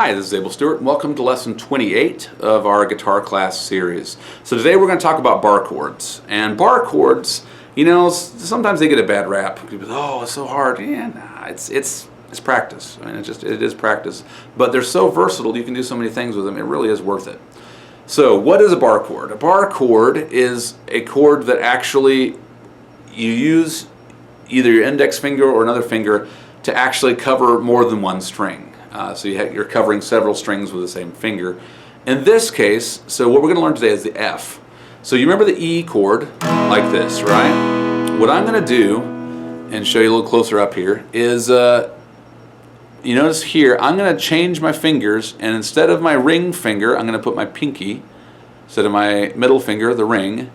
Hi, this is Abel Stewart, and welcome to lesson 28 of our guitar class series. So today we're going to talk about bar chords. And bar chords, you know, sometimes they get a bad rap. People say, oh, it's so hard. Yeah, nah, it's practice. I mean, it is practice. But they're so versatile, you can do so many things with them, it really is worth it. So what is a bar chord? A bar chord is a chord that actually you use either your index finger or another finger to actually cover more than one string. So you're covering several strings with the same finger. In this case, so what we're going to learn today is the F. So you remember the E chord like this, right? What I'm going to do, and show you a little closer up here, is you notice here I'm going to change my fingers, and instead of my ring finger I'm going to put my pinky, instead of my middle finger, the ring,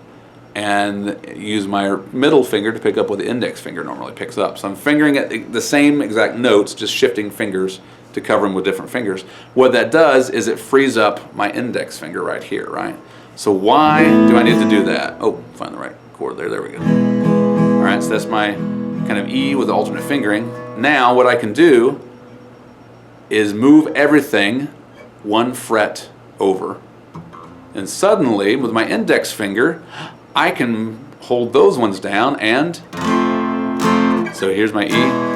and use my middle finger to pick up what the index finger normally picks up. So I'm fingering at the same exact notes, just shifting fingers to cover them with different fingers. What that does is it frees up my index finger right here, right? So why do I need to do that? Oh, find the right chord there, there we go. All right, so that's my kind of E with alternate fingering. Now what I can do is move everything one fret over. And suddenly, with my index finger, I can hold those ones down, and so here's my E.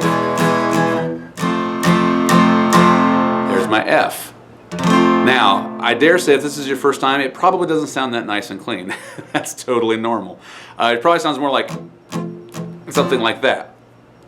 My F. Now, I dare say if this is your first time, it probably doesn't sound that nice and clean. That's totally normal. It probably sounds more like something like that.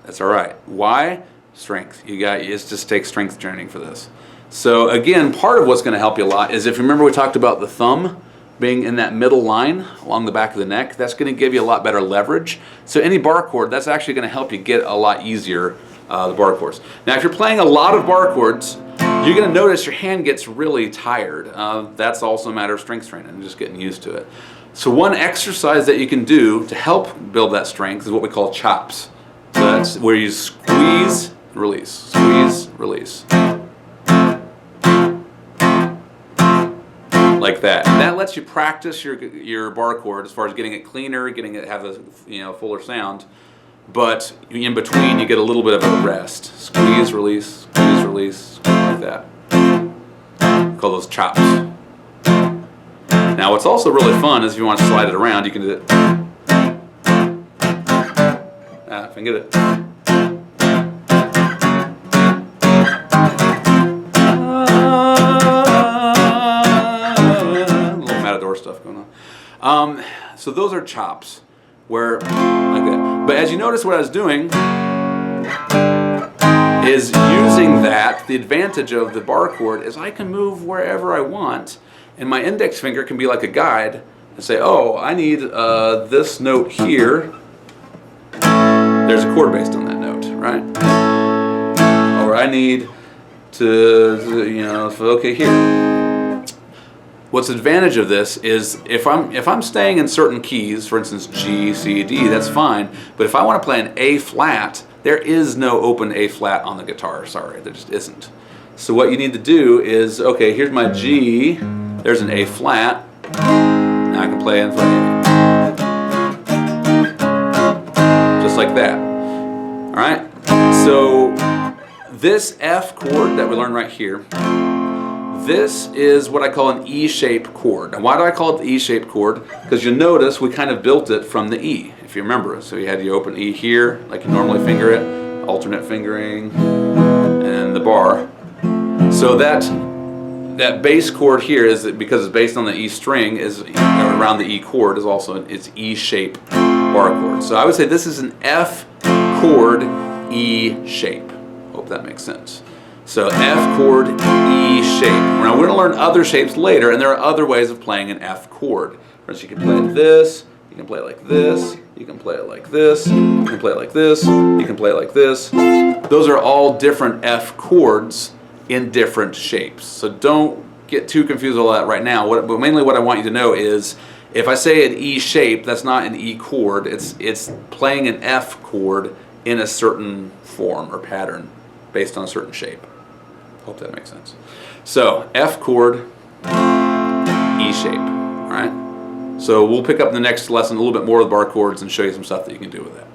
That's all right. Why? Strength. It just takes strength training for this. So again, part of what's going to help you a lot is, if you remember, we talked about the thumb being in that middle line along the back of the neck. That's going to give you a lot better leverage. So any bar chord, that's actually going to help you get a lot easier the bar chords. Now, if you're playing a lot of bar chords, you're going to notice your hand gets really tired. That's also a matter of strength training and just getting used to it. So one exercise that you can do to help build that strength is what we call chops. So that's where you squeeze, release, squeeze, release. Like that. And that lets you practice your bar chord as far as getting it cleaner, getting it have a fuller sound. But in between, you get a little bit of a rest. Squeeze, release, squeeze, release, like that. We call those chops. Now, what's also really fun is if you want to slide it around, you can do it. If I can get it. A little Matador stuff going on. So those are chops. Where, like that. But as you notice, what I was doing is using that. The advantage of the bar chord is I can move wherever I want, and my index finger can be like a guide and say, oh, I need this note here. There's a chord based on that note, right? Or I need to, okay, here. What's the advantage of this is if I'm staying in certain keys, for instance G, C, D, that's fine. But if I want to play an A flat, there is no open A flat on the guitar. Sorry, there just isn't. So what you need to do is, okay, here's my G. There's an A flat. Now I can play in front just like that. All right. So this F chord that we learned right here. This is what I call an E-shaped chord. Now, why do I call it the E-shaped chord? Because you'll notice we kind of built it from the E, if you remember. So you had the open E here, like you normally finger it, alternate fingering, and the bar. So that bass chord here is because it's based on the E string, is around the E chord, is also its E-shaped bar chord. So I would say this is an F chord E shape. Hope that makes sense. So F chord, E shape. Now we're going to learn other shapes later, and there are other ways of playing an F chord. For instance, you can play it this, you can play it like this, you can play it like this, you can play it like this, you can play it like this. Those are all different F chords in different shapes. So don't get too confused with all that right now. But mainly what I want you to know is, if I say an E shape, that's not an E chord. It's playing an F chord in a certain form or pattern based on a certain shape. Hope that makes sense. So F chord, E shape. All right. So we'll pick up in the next lesson a little bit more of the bar chords and show you some stuff that you can do with that.